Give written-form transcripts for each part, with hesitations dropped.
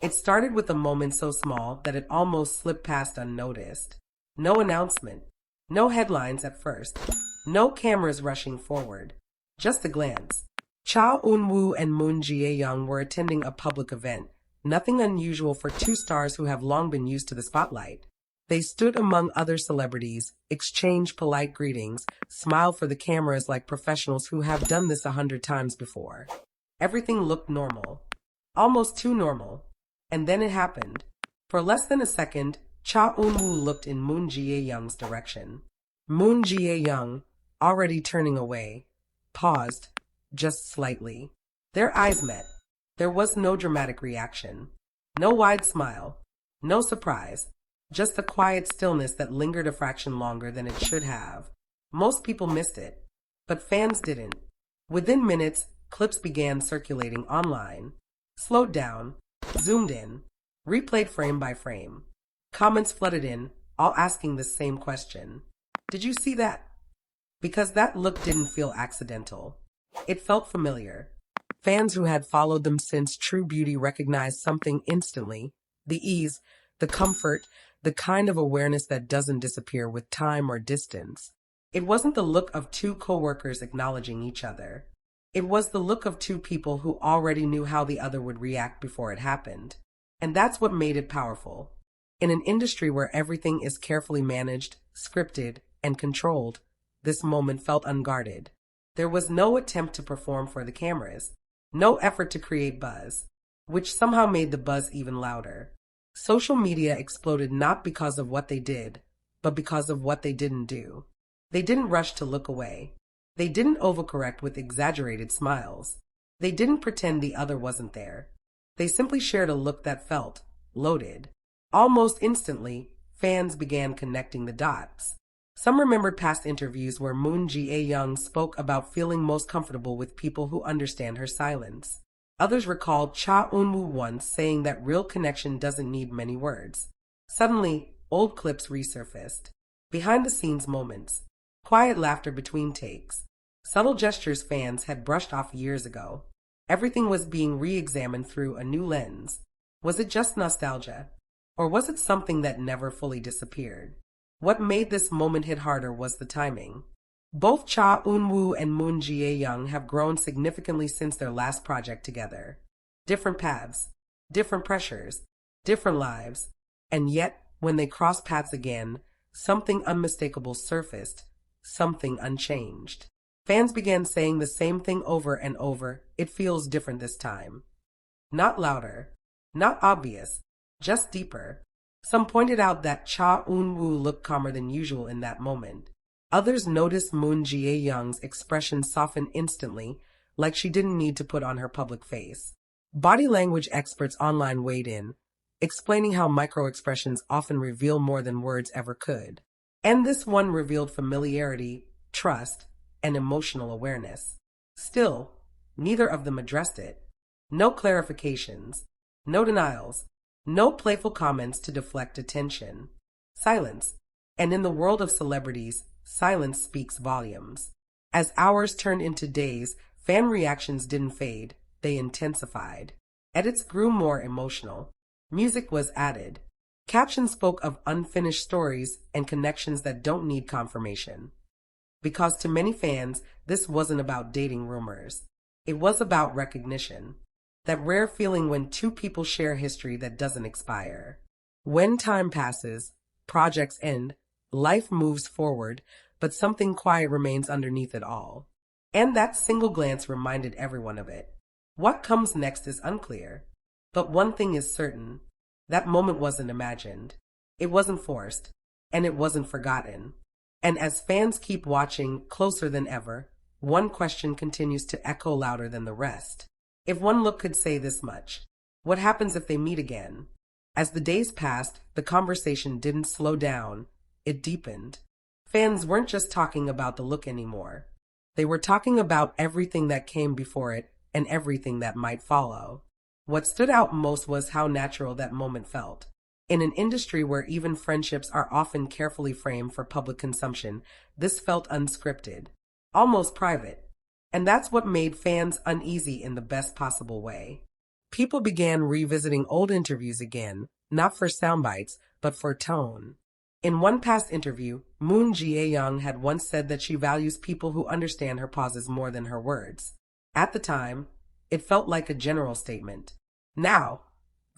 It started with a moment so small that it almost slipped past unnoticed. No announcement, no headlines at first, no cameras rushing forward, just a glance. Cha Eun-woo and Moon Ga-young were attending a public event, nothing unusual for two stars who have long been used to the spotlight. They stood among other celebrities, exchanged polite greetings, smiled for the cameras like professionals who have done this 100 times before. Everything looked normal, almost too normal. And then it happened. For less than a second, Cha Eun-woo looked in Moon Ga-young's direction. Moon Ga-young, already turning away, paused, just slightly. Their eyes met. There was no dramatic reaction, no wide smile, no surprise, just a quiet stillness that lingered a fraction longer than it should have. Most people missed it, but fans didn't. Within minutes, clips began circulating online, slowed down, zoomed in, replayed frame by frame. Comments flooded in, all asking the same question. Did you see that? Because that look didn't feel accidental. It felt familiar. Fans who had followed them since True Beauty recognized something instantly. The ease, the comfort, the kind of awareness that doesn't disappear with time or distance. It wasn't the look of two coworkers acknowledging each other. It was the look of two people who already knew how the other would react before it happened. And that's what made it powerful. In an industry where everything is carefully managed, scripted, and controlled, this moment felt unguarded. There was no attempt to perform for the cameras, no effort to create buzz, which somehow made the buzz even louder. Social media exploded not because of what they did, but because of what they didn't do. They didn't rush to look away. They didn't overcorrect with exaggerated smiles. They didn't pretend the other wasn't there. They simply shared a look that felt loaded. Almost instantly, fans began connecting the dots. Some remembered past interviews where Moon Ga-young spoke about feeling most comfortable with people who understand her silence. Others recalled Cha Eun-woo once saying that real connection doesn't need many words. Suddenly, old clips resurfaced. Behind-the-scenes moments, quiet laughter between takes, subtle gestures fans had brushed off years ago. Everything was being re-examined through a new lens. Was it just nostalgia? Or was it something that never fully disappeared? What made this moment hit harder was the timing. Both Cha Eun-woo and Moon Ga-young have grown significantly since their last project together. Different paths, different pressures, different lives. And yet, when they crossed paths again, something unmistakable surfaced, something unchanged. Fans began saying the same thing over and over. It feels different this time. Not louder, not obvious, just deeper. Some pointed out that Cha Eun-woo looked calmer than usual in that moment. Others noticed Moon Ga-young's expression soften instantly, like she didn't need to put on her public face. Body language experts online weighed in, explaining how micro-expressions often reveal more than words ever could. And this one revealed familiarity, trust, and emotional awareness. Still, neither of them addressed it. No clarifications, no denials, no playful comments to deflect attention. Silence. And in the world of celebrities, silence speaks volumes. As hours turned into days, fan reactions didn't fade, they intensified. Edits grew more emotional. Music was added. Captions spoke of unfinished stories and connections that don't need confirmation. Because to many fans, this wasn't about dating rumors. It was about recognition. That rare feeling when two people share history that doesn't expire. When time passes, projects end, life moves forward, but something quiet remains underneath it all. And that single glance reminded everyone of it. What comes next is unclear. But one thing is certain. That moment wasn't imagined. It wasn't forced. And it wasn't forgotten. And as fans keep watching closer than ever, one question continues to echo louder than the rest. If one look could say this much, what happens if they meet again? As the days passed, the conversation didn't slow down, it deepened. Fans weren't just talking about the look anymore. They were talking about everything that came before it and everything that might follow. What stood out most was how natural that moment felt. In an industry where even friendships are often carefully framed for public consumption, this felt unscripted, almost private. And that's what made fans uneasy in the best possible way. People began revisiting old interviews again, not for sound bites, but for tone. In one past interview, Moon Ga-young had once said that she values people who understand her pauses more than her words. At the time, it felt like a general statement. Now,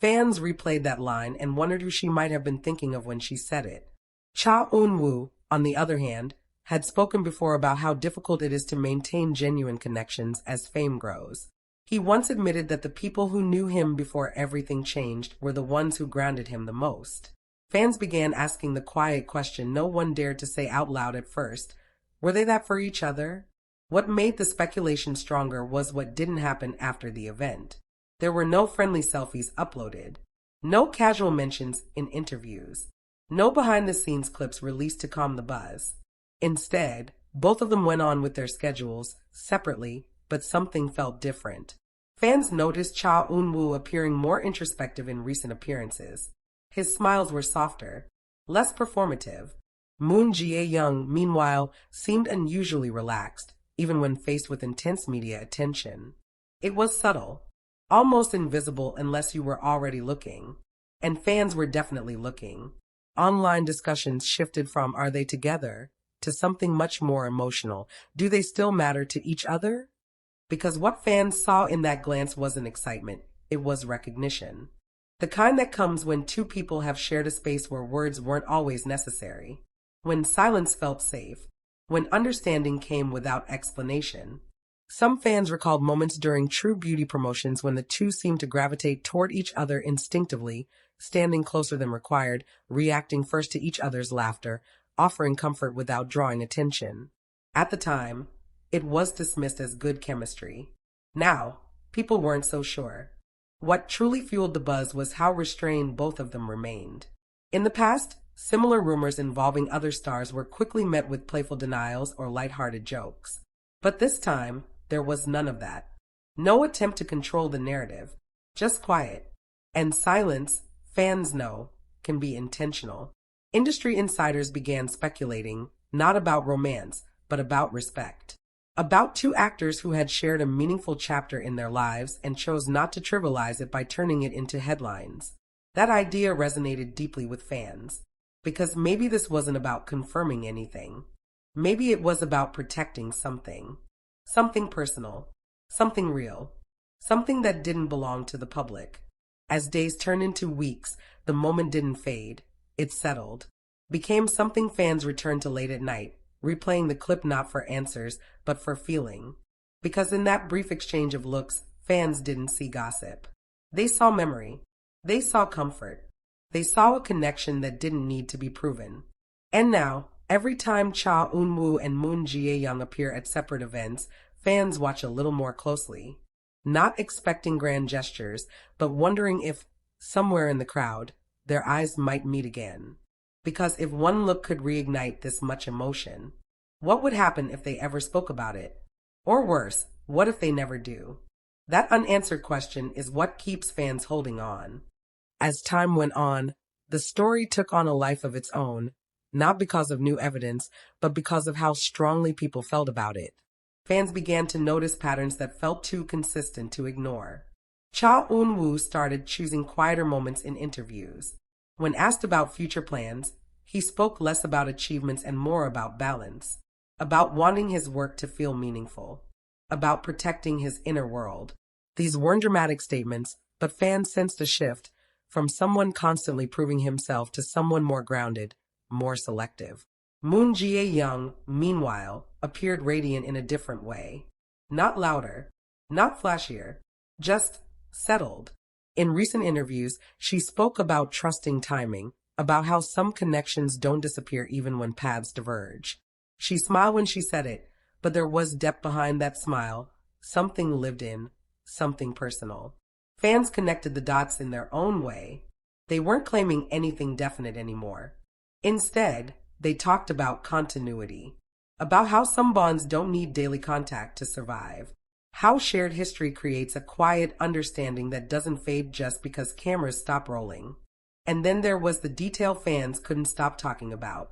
fans replayed that line and wondered who she might have been thinking of when she said it. Cha Eun-woo, on the other hand, had spoken before about how difficult it is to maintain genuine connections as fame grows. He once admitted that the people who knew him before everything changed were the ones who grounded him the most. Fans began asking the quiet question no one dared to say out loud at first. Were they that for each other? What made the speculation stronger was what didn't happen after the event. There were no friendly selfies uploaded, no casual mentions in interviews, no behind-the-scenes clips released to calm the buzz. Instead, both of them went on with their schedules, separately, but something felt different. Fans noticed Cha Eun-woo appearing more introspective in recent appearances. His smiles were softer, less performative. Moon Ga-young, meanwhile, seemed unusually relaxed, even when faced with intense media attention. It was subtle, almost invisible unless you were already looking. And fans were definitely looking. Online discussions shifted from "are they together?" to something much more emotional. Do they still matter to each other? Because what fans saw in that glance wasn't excitement, it was recognition. The kind that comes when two people have shared a space where words weren't always necessary. When silence felt safe. When understanding came without explanation. Some fans recalled moments during True Beauty promotions when the two seemed to gravitate toward each other instinctively, standing closer than required, reacting first to each other's laughter, offering comfort without drawing attention. At the time, it was dismissed as good chemistry. Now, people weren't so sure. What truly fueled the buzz was how restrained both of them remained. In the past, similar rumors involving other stars were quickly met with playful denials or lighthearted jokes. But this time, there was none of that. No attempt to control the narrative, just quiet. And silence, fans know, can be intentional. Industry insiders began speculating, not about romance, but about respect. About two actors who had shared a meaningful chapter in their lives and chose not to trivialize it by turning it into headlines. That idea resonated deeply with fans. Because maybe this wasn't about confirming anything. Maybe it was about protecting something. Something personal. Something real. Something that didn't belong to the public. As days turned into weeks, the moment didn't fade. It settled. Became something fans returned to late at night, replaying the clip not for answers, but for feeling. Because in that brief exchange of looks, fans didn't see gossip. They saw memory. They saw comfort. They saw a connection that didn't need to be proven. And now, every time Cha Eun-woo and Moon Ga-young appear at separate events, fans watch a little more closely. Not expecting grand gestures, but wondering if, somewhere in the crowd, their eyes might meet again. Because if one look could reignite this much emotion, what would happen if they ever spoke about it? Or worse, what if they never do? That unanswered question is what keeps fans holding on. As time went on, the story took on a life of its own, not because of new evidence, but because of how strongly people felt about it. Fans began to notice patterns that felt too consistent to ignore. Cha Eun-woo started choosing quieter moments in interviews. When asked about future plans, he spoke less about achievements and more about balance, about wanting his work to feel meaningful, about protecting his inner world. These weren't dramatic statements, but fans sensed a shift from someone constantly proving himself to someone more grounded, more selective. Moon Ga-young, meanwhile, appeared radiant in a different way. Not louder, not flashier, just settled. In recent interviews, she spoke about trusting timing, about how some connections don't disappear even when paths diverge. She smiled when she said it, but there was depth behind that smile, something lived in, something personal. Fans connected the dots in their own way. They weren't claiming anything definite anymore. Instead, they talked about continuity, about how some bonds don't need daily contact to survive, how shared history creates a quiet understanding that doesn't fade just because cameras stop rolling. And then there was the detail fans couldn't stop talking about.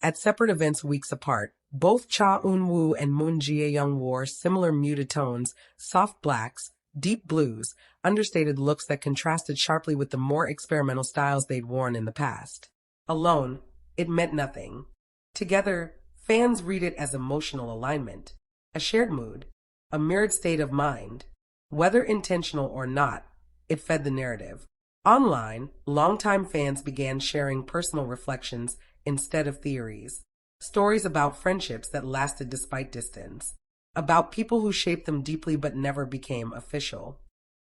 At separate events weeks apart, both Cha Eun-woo and Moon Ga-young wore similar muted tones, soft blacks, Deep blues, understated looks that contrasted sharply with the more experimental styles they'd worn in the past. Alone, it meant nothing. Together, fans read it as emotional alignment, a shared mood, a mirrored state of mind. Whether intentional or not, it fed the narrative. Online, longtime fans began sharing personal reflections instead of theories. Stories about friendships that lasted despite distance. About people who shaped them deeply but never became official.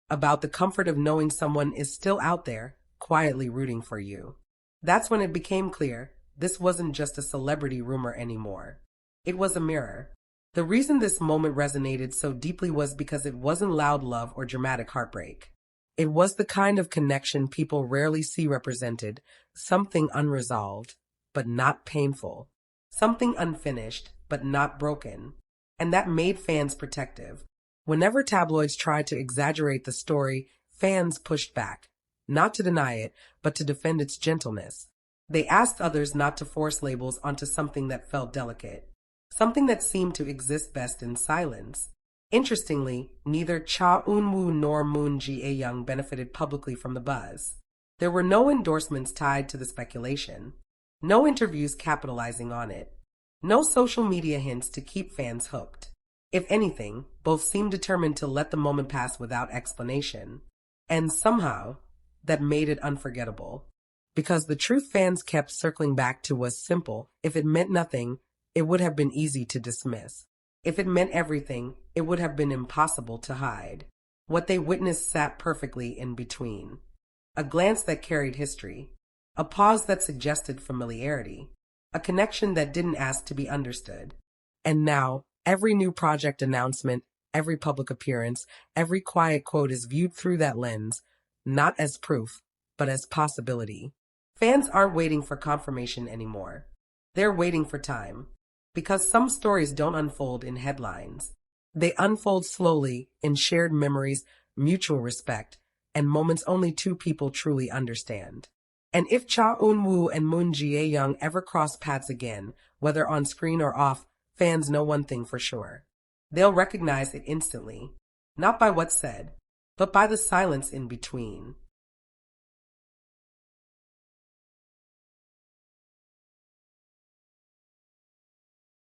About the comfort of knowing someone is still out there, quietly rooting for you. That's when it became clear this wasn't just a celebrity rumor anymore. It was a mirror. The reason this moment resonated so deeply was because it wasn't loud love or dramatic heartbreak. It was the kind of connection people rarely see represented, something unresolved, but not painful. Something unfinished, but not broken. And that made fans protective. Whenever tabloids tried to exaggerate the story, fans pushed back. Not to deny it, but to defend its gentleness. They asked others not to force labels onto something that felt delicate. Something that seemed to exist best in silence. Interestingly, neither Cha Eun-woo nor Moon Ga-young benefited publicly from the buzz. There were no endorsements tied to the speculation. No interviews capitalizing on it. No social media hints to keep fans hooked. If anything, both seemed determined to let the moment pass without explanation. And somehow, that made it unforgettable. Because the truth fans kept circling back to was simple. If it meant nothing, it would have been easy to dismiss. If it meant everything, it would have been impossible to hide. What they witnessed sat perfectly in between. A glance that carried history. A pause that suggested familiarity. A connection that didn't ask to be understood. And now, every new project announcement, every public appearance, every quiet quote is viewed through that lens, not as proof, but as possibility. Fans aren't waiting for confirmation anymore. They're waiting for time. Because some stories don't unfold in headlines. They unfold slowly in shared memories, mutual respect, and moments only two people truly understand. And if Cha Eun-woo and Moon Ga-young ever cross paths again, whether on screen or off, fans know one thing for sure. They'll recognize it instantly. Not by what's said, but by the silence in between.